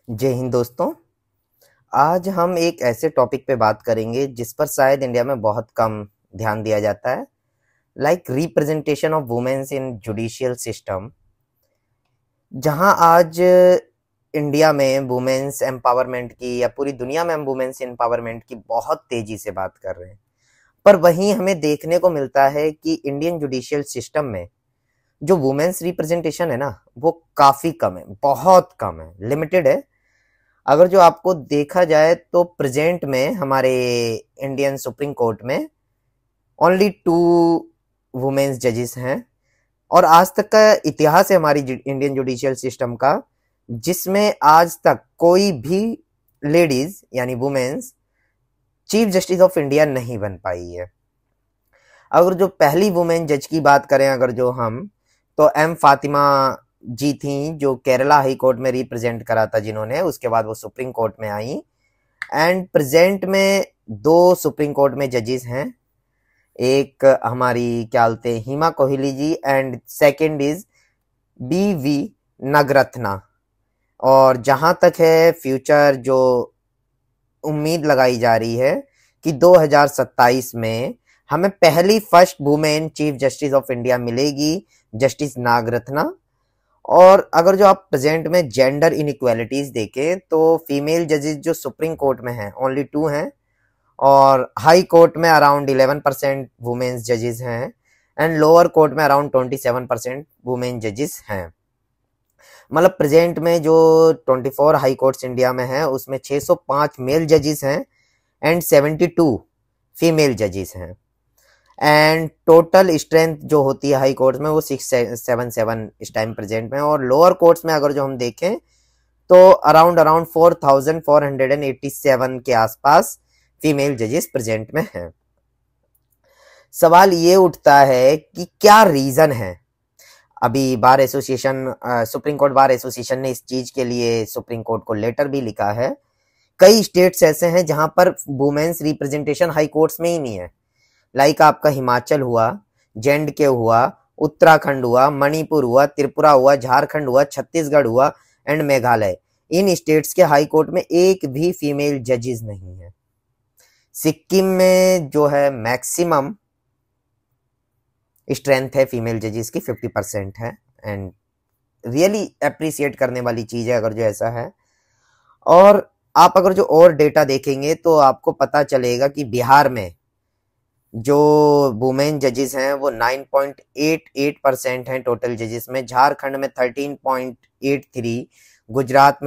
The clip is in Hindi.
जय हिंद दोस्तों। आज हम एक ऐसे टॉपिक पे बात करेंगे जिस पर शायद इंडिया में बहुत कम ध्यान दिया जाता है, like representation of womens in judicial system. जहां आज इंडिया में वुमेन्स एम्पावरमेंट की या पूरी दुनिया में हम वुमेन्स एम्पावरमेंट की बहुत तेजी से बात कर रहे हैं, पर वहीं हमें देखने को मिलता है कि इंडियन जुडिशियल सिस्टम में जो वुमेन्स रिप्रेजेंटेशन है ना, वो काफी कम है, बहुत कम है, लिमिटेड है। अगर जो आपको देखा जाए तो प्रेजेंट में हमारे इंडियन सुप्रीम कोर्ट में ओनली 2 वुमेन्स जजेस हैं, और आज तक का इतिहास है हमारी इंडियन जुडिशियल सिस्टम का, जिसमें आज तक कोई भी लेडीज यानी womens chief justice of India नहीं बन पाई है। अगर जो पहली वुमेन जज की बात करें अगर जो हम, तो एम फातिमा जी थी, जो केरला हाई कोर्ट में रिप्रेजेंट करा था जिन्होंने, उसके बाद वो सुप्रीम कोर्ट में आई। एंड प्रेजेंट में 2 सुप्रीम कोर्ट में जजेस हैं, एक हमारी क्या बोलते हैं हिमा Kohli ji, and second is BV Nagarathna. और जहां तक है फ्यूचर, जो उम्मीद लगाई जा रही है कि 2027 में हमें पहली first women chief justice of India मिलेगी, जस्टिस नागरत्ना। और अगर जो आप प्रेजेंट में जेंडर इनइक्वालिटीज देखें तो फीमेल जजेस जो सुप्रीम कोर्ट में हैं ओनली 2 हैं, और हाई कोर्ट में अराउंड 11% वुमेन्स जजेस हैं, एंड लोअर कोर्ट में अराउंड 27% वुमेन जजेस हैं। मतलब प्रेजेंट में जो 24 हाई कोर्ट्स इंडिया में हैं उसमें 605 मेल जजेस हैं एंड 72 फीमेल जजेस हैं। एंड टोटल स्ट्रेंथ जो होती है हाई कोर्ट्स में वो 677 इस टाइम प्रेजेंट में, और लोअर कोर्ट्स में अगर जो हम देखें तो अराउंड 4487 के आसपास फीमेल जजेस प्रेजेंट में हैं। सवाल ये उठता है कि क्या रीजन है। अभी bar association, supreme court bar association ने इस चीज के लिए सुप्रीम कोर्ट को लेटर भी लिखा है। कई स्टेट्स ऐसे हैं जहां पर वुमेन्स रिप्रेजेंटेशन हाई कोर्ट्स में ही नहीं है, लाइक आपका हिमाचल हुआ, JNK हुआ, उत्तराखंड हुआ, मणिपुर हुआ, त्रिपुरा हुआ, झारखंड हुआ, छत्तीसगढ़ हुआ एंड मेघालय। इन स्टेट्स के हाई कोर्ट में एक भी फीमेल जजेस नहीं है। सिक्किम में जो है मैक्सिमम स्ट्रेंथ है फीमेल जजेस की, 50% है, एंड रियली अप्रिशिएट करने वाली चीज है अगर जो ऐसा है। और आप अगर जो और डेटा देखेंगे तो आपको पता चलेगा कि बिहार में जो वुमेन जजेस हैं वो 9.88% हैं टोटल जजेस में, झारखंड में 13.83, गुजरात में